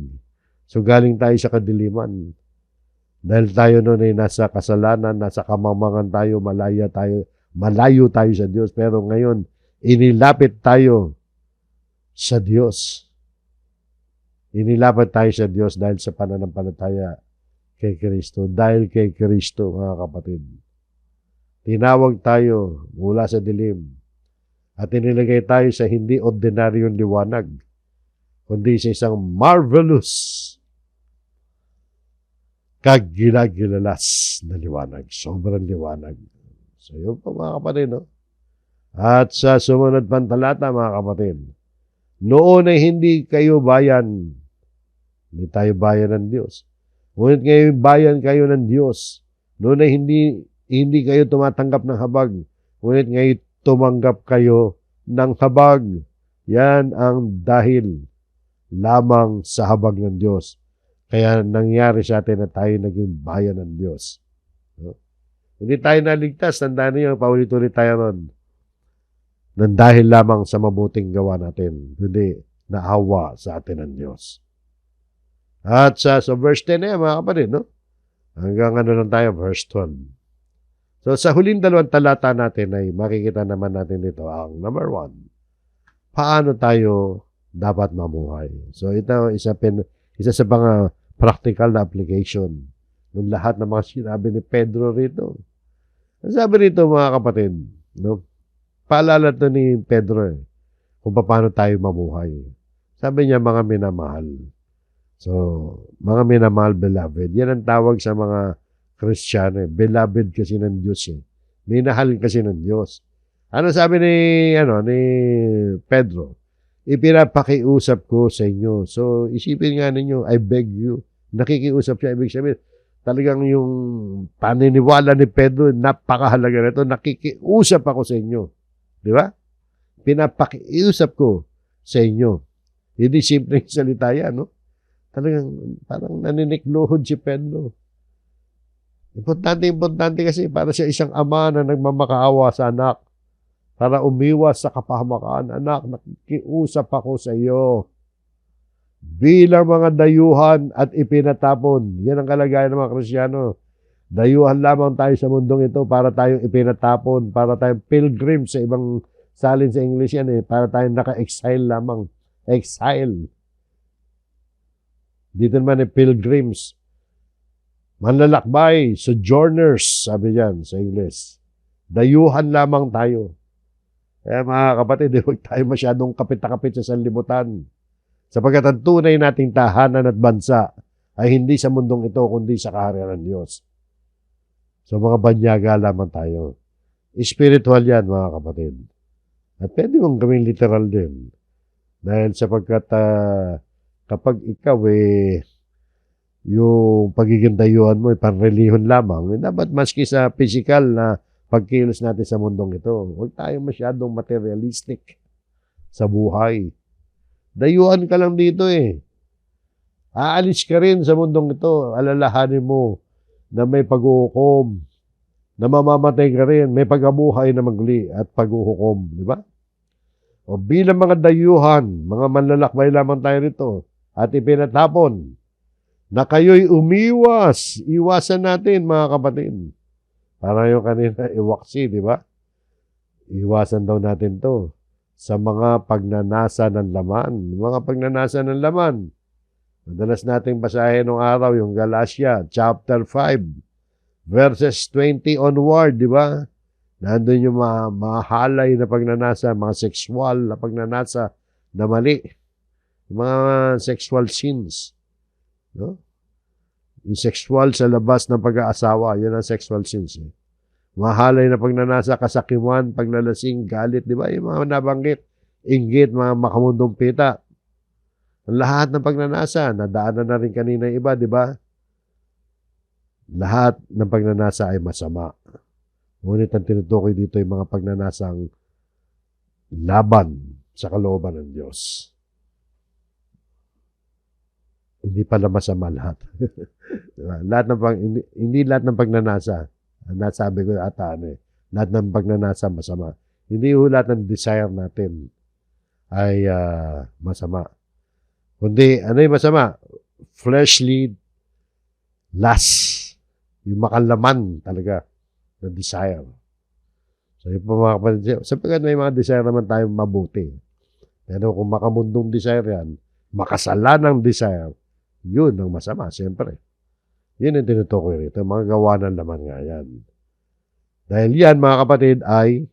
So galing tayo sa kadiliman. Dahil tayo noon ay nasa kasalanan, nasa kamamangan tayo, malayo tayo sa Diyos. Pero ngayon, inilapit tayo sa Diyos. Inilapit tayo sa Diyos dahil sa pananampalataya kay Kristo. Dahil kay Kristo, mga kapatid. Tinawag tayo mula sa dilim at inilagay tayo sa hindi ordinaryong liwanag, kundi sa isang marvelous kagilag-gilalas na liwanag. Sobrang liwanag. So yun po, mga kapatid, no? At sa sumunod pang talata, mga kapatid, noon ay hindi kayo bayan, hindi tayo bayan ng Diyos. Ngunit ngayon bayan kayo ng Diyos. Noon ay hindi kayo tumatanggap ng habag. Ngunit ngayon tumanggap kayo ng habag. Yan ang dahil lamang sa habag ng Diyos. Kaya nangyari sa atin na tayo naging bayan ng Diyos. No? Hindi tayo naligtas. Tandaan niyo, paulit-ulit tayo nun. Nang dahil lamang sa mabuting gawa natin. Hindi naawa sa atin ng Diyos. At sa verse 10 na yan, mga kapatid, no? Hanggang lang tayo, verse 12. So, sa huling dalawang talata natin ay makikita naman natin dito ang number 1. Paano tayo dapat mamuhay? So, ito isa sa mga practical na application ng lahat ng mga sinabi ni Pedro rito. Sabi rito, mga kapatid, no? Paalala to ni Pedro kung paano tayo mamuhay. Sabi niya, mga minamahal. So, mga minamahal, beloved. Yan ang tawag sa mga Kristiyano, beloved kasi ng Diyos eh. Minahal kasi ng Diyos. Ano sabi ni Pedro? ipinapakiusap ko sa inyo. So, isipin nga ninyo, I beg you. Nakikiusap siya, ibig sabihin, talagang yung paniniwala ni Pedro, napakahalaga na ito. Nakikiusap ako sa inyo. Di ba? Pinapakiusap ko sa inyo. Hindi simpleng salita yan, no? Talagang parang naninikluhod si Pedro. Importante kasi para siya isang ama na nagmamakaawa sa anak. Para umiwas sa kapahamakan. Anak, nakikiusap ako sa iyo. Bilang mga dayuhan at ipinatapon. Yan ang kalagayan ng mga Kristiyano. Dayuhan lamang tayo sa mundong ito para tayong ipinatapon. Para tayong pilgrim sa ibang salin sa English yan eh. Para tayong naka-exile lamang. Exile. Dito naman eh, pilgrims. Manlalakbay, sojourners, sabi yan sa English. Dayuhan lamang tayo. Kaya mga kapatid, huwag tayo masyadong kapit-kapit sa sanlibutan. Sapagkat ang tunay nating tahanan at bansa ay hindi sa mundong ito, kundi sa kaharian ng Diyos. So mga banyaga lamang tayo. Spiritual yan, mga kapatid. At pwede mong gawing literal din. Dahil sapagkat kapag ikaw yung pagiging dayuhan mo ay panreliyon lamang, dapat maski sa physical na pagkilos natin sa mundong ito, huwag tayong masyadong materialistic sa buhay. Dayuhan ka lang dito eh. Aalis ka rin sa mundong ito, alalahanin mo na may paghuhukom, na mamamatay ka rin, may pagkabuhay na magli at paghuhukom, di ba? O bilang mga dayuhan, mga manlalakbay lamang tayo rito, at ipinatapon, na kayo'y umiwas, iwasan natin mga kapatid. Para yung kanina, iwaksi, di ba? Iwasan daw natin to sa mga pagnanasa ng laman. Mga pagnanasa ng laman. Madalas nating basahin nung araw yung Galatia, chapter 5, verses 20 onward, di ba? Nandun yung mga mahalay na pagnanasa, mga sexual na pagnanasa na mali. Mga sexual sins. No? Yung sexual sa labas ng pag-aasawa, yun ang sexual sins. Mahalay na pagnanasa, kasakiman, paglalasing, galit, di ba? Yung mga nabanggit, inggit, mga makamundong pita. Ang lahat ng pagnanasa, nadaanan na rin kanina yung iba, di ba? Lahat ng pagnanasa ay masama. Ngunit ang tinutukoy dito yung mga pagnanasang laban sa kalooban ng Diyos. Hindi pala masama lahat. Diba? Hindi lahat ng pagnanasa. Nasabi ko ata lahat ng pagnanasa masama. Hindi lahat ng desire natin ay masama. Kundi, ano yung masama? Fleshly lust. Yung makalaman talaga na desire. So, yung mga kapatid, sapagkat may mga desire naman tayong mabuti. Pero kung makamundong desire yan, makasalanang desire, yun ang masama, siyempre. Yun ang tinutukoy rito. Mga gawa ng laman nga yan. Dahil yan, mga kapatid, ay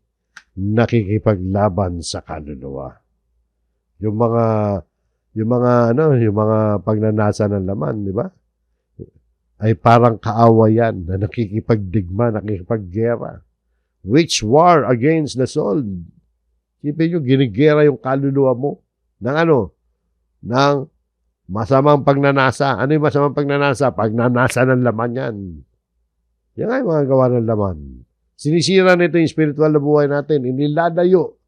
nakikipaglaban sa kaluluwa. Yung mga pagnanasa ng laman, di ba? Ay parang kaawayan na nakikipagdigma, nakikipaggera. Which war against the soul. Sipin nyo, ginigera yung kaluluwa mo ng ng masamang pagnanasa. Ano yung masamang pagnanasa? Pagnanasa ng laman yan. Yan nga yung mga gawa ng laman. Sinisira nito yung spiritual na buhay natin. Iniladayo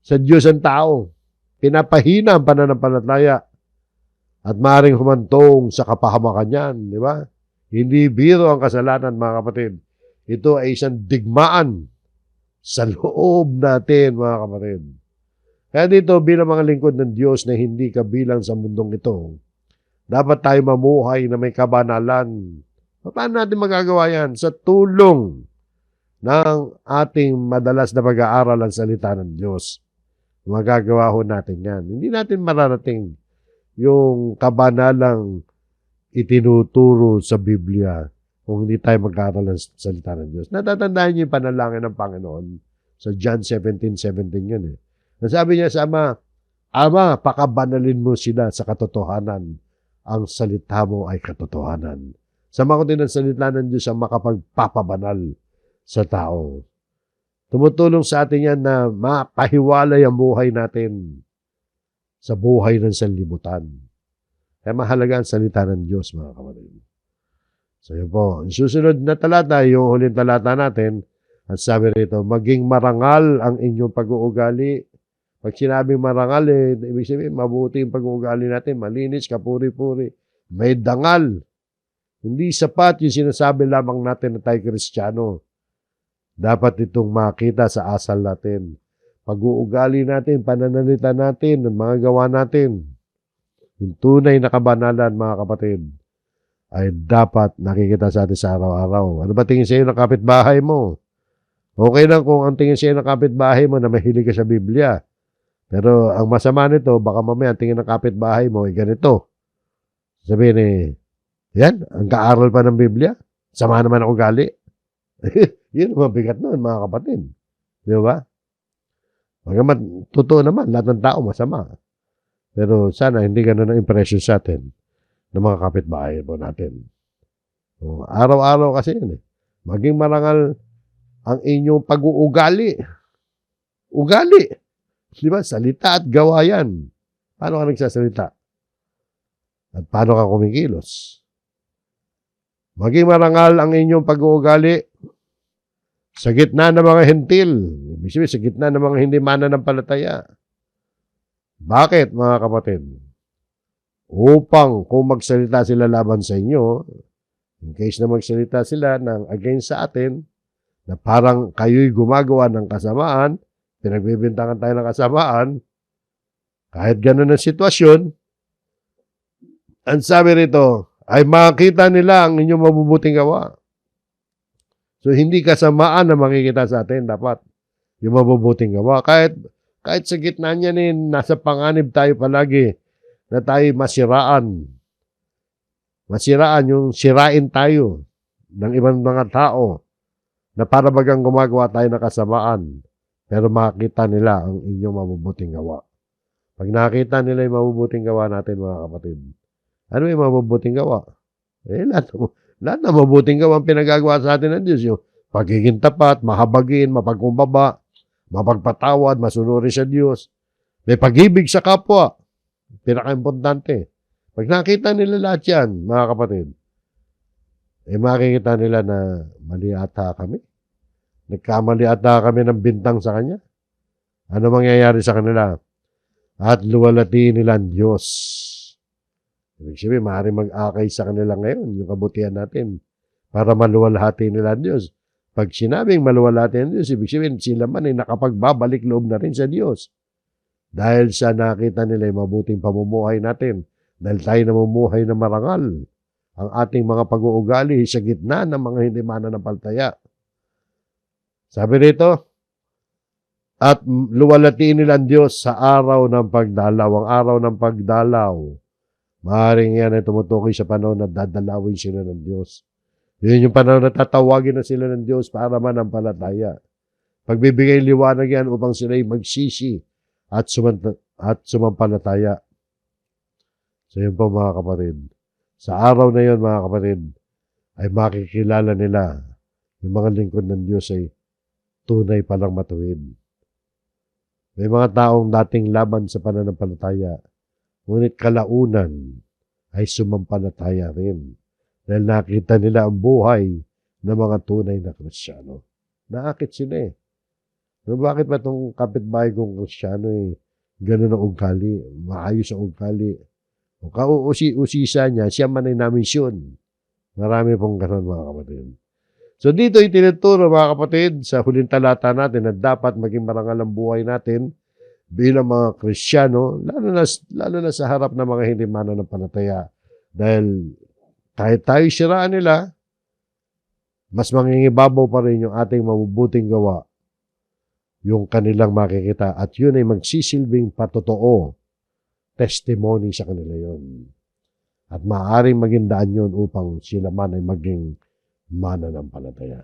sa Diyos ang tao. Pinapahina ang pananampalataya. At maaaring humantong sa kapahamakan yan. Di ba? Hindi biro ang kasalanan, mga kapatid. Ito ay isang digmaan sa loob natin, mga kapatid. Kaya dito, bilang mga lingkod ng Diyos na hindi kabilang sa mundong ito, dapat tayo mamuhay na may kabanalan. Paano natin magagawa yan? Sa tulong ng ating madalas na pag-aaral ang salita ng Diyos. Magagawa ho natin yan. Hindi natin mararating yung kabanalang itinuturo sa Biblia kung hindi tayo mag-aaral ng salita ng Diyos. Natatandaan niyo yung panalangin ng Panginoon sa John 17:17 yun eh. Nasabi niya sa Ama, Ama, pakabanalin mo sila sa katotohanan. Ang salita mo ay katotohanan. Sama ko din ang salita ng Diyos ang makapagpapabanal sa tao. Tumutulong sa atin yan na mapahiwalay ang buhay natin sa buhay ng sanlibutan. Kaya mahalaga ang salita ng Diyos, mga kapatid. So yun po. Ang susunod na talata, yung huling talata natin, at sabi rito, maging marangal ang inyong pag-uugali. Pag sinabing marangal, ibig sabihin, mabuti yung pag-uugali natin, malinis, kapuri-puri, may dangal. Hindi sapat yung sinasabi lamang natin na tayo Kristiyano. Dapat itong makita sa asal natin. Pag-uugali natin, pananalita natin, mga gawa natin, yung tunay na kabanalan, mga kapatid, ay dapat nakikita sa atin sa araw-araw. Ano ba tingin sa iyo ng kapitbahay mo? Okay lang kung ang tingin sa iyo ng kapitbahay mo na mahilig ka sa Biblia. Pero ang masama nito, baka mamaya ang tingin ng kapitbahay mo ay ganito. Sabihin yan, ang kaaral pa ng Biblia. Sama naman ako gali. Yun ang mabigat nun, mga kapatid. Di ba? Magamat, totoo naman, lahat ng tao masama. Pero sana hindi ganun ang impression sa atin ng mga kapitbahay po natin. So, araw-araw kasi yun eh. Maging marangal ang inyong pag-uugali. Ugali. Di ba? Salita at gawa yan. Paano ka nagsasalita? At paano ka kumikilos? Maging marangal ang inyong pag-uugali sa gitna ng mga hentil. Ibig sabihin, sa gitna ng mga hindi mananampalataya. Bakit, mga kapatid? Upang kung magsalita sila laban sa inyo, in case na magsalita sila ng against sa atin, na parang kayo'y gumagawa ng kasamaan, pinagbibintangan tayo ng kasamaan, kahit ganun ang sitwasyon, ang sabi rito, ay makita nila ang inyong mabubuting gawa. So, hindi kasamaan na makikita sa atin, dapat yung mabubuting gawa. Kahit sa gitna niya nasa panganib tayo palagi na tayo masiraan. Masiraan, yung sirain tayo ng ibang mga tao na para bagang gumagawa tayo ng kasamaan. Pero makita nila ang inyong mabubuting gawa. Pag nakita nila yung mabubuting gawa natin, mga kapatid, ano yung mabubuting gawa? Lahat na mabuting gawa ang pinagagawa sa atin ng Diyos. Yung pagiging tapat, mahabagin, mapagkumbaba, mapagpatawad, masunuri sa Diyos. May pag-ibig sa kapwa. Pinaka-importante. Pag nakita nila lahat yan, mga kapatid, makikita nila na mali ata kami. Nagkamali ata kami ng bintang sa Kanya. Ano mangyayari sa kanila? At luwalatiin nila ang Diyos. Ibig sabihin, maaaring mag-akay sa kanila ngayon, yung kabutihan natin, para maluwalhati nila ang Diyos. Pag sinabing maluwalhati ang Diyos, ibig sabihin, sila man ay nakapagbabalik loob na rin sa Diyos. Dahil sa nakita nila yung mabuting pamumuhay natin, dahil tayo namumuhay na marangal, ang ating mga pag-uugali sa gitna ng mga hindi mananampalataya. Sabi rito, at luwalatiin nila ang Diyos sa araw ng pagdalaw. Ang araw ng pagdalaw, maaaring yan ay tumutukoy sa panahon na dadalawin sila ng Diyos. Yun yung panahon na tatawagin na sila ng Diyos para manampalataya. Pagbibigay liwanag yan upang sila'y magsisi at sumampalataya. So yun po, mga kapatid. Sa araw na yun, mga kapatid, ay makikilala nila yung mga lingkod ng Diyos ay tunay palang matuwid. May mga taong dating laban sa pananampalataya, ngunit kalaunan ay sumampalataya rin dahil nakita nila ang buhay ng mga tunay na Kristiyano. Naakit sila eh. No, bakit ba itong kapitbahay kong Kristiyano ganun ang ugali, maayos ang ugali. O kauusi-usisa niya, siya man ay namisyon. Marami pong ganun, mga kapatid. So dito itinuturo, mga kapatid, sa huling talata natin na dapat maging marangal ang buhay natin bilang mga Kristiyano, lalo na sa harap ng mga hindi mananampalataya. Dahil kahit tayo siraan nila, mas mangingibabaw pa rin yung ating mabubuting gawa, yung kanilang makikita. At yun ay magsisilbing patotoo, testimony sa kanila yun. At maaaring maging daan yun upang sila man ay maging mananampalataya.